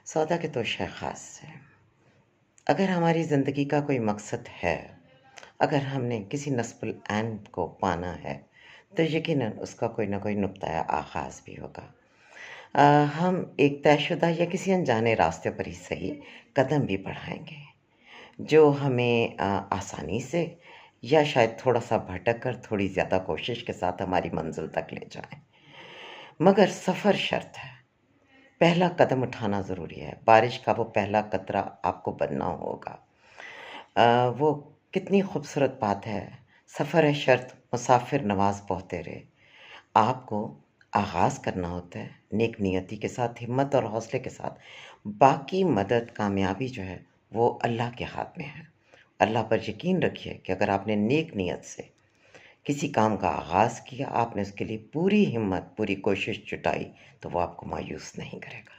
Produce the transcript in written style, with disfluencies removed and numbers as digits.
सौदा के तो शय ख़ास है। अगर हमारी ज़िंदगी का कोई मकसद है, अगर हमने किसी नस्बुल ऐन को पाना है, तो यकीनन उसका कोई न कोई नुक्ता आगाज़ भी होगा। हम एक तयशुदा या किसी अनजाने रास्ते पर ही सही कदम भी बढ़ाएँगे, जो हमें आसानी से या शायद थोड़ा-सा भटक कर थोड़ी ज़्यादा कोशिश के साथ हमारी मंज़िल तक ले जाएँ। मगर सफ़र शर्त है। पहला कदम उठाना ज़रूरी है। बारिश का वो पहला कतरा आपको बनना होगा। वो कितनी खूबसूरत बात है, सफ़र है शर्त मुसाफ़िर नवाज़ बहुत तेरे। आपको आगाज़ करना होता है नेक नियति के साथ, हिम्मत और हौसले के साथ। बाकी मदद, कामयाबी जो है, वो अल्लाह के हाथ में है। अल्लाह पर यकीन रखिए कि अगर आपने नेक नियत से किसी काम का आगाज़ किया, आपने उसके लिए पूरी हिम्मत, पूरी कोशिश जुटाई, तो वो आपको मायूस नहीं करेगा।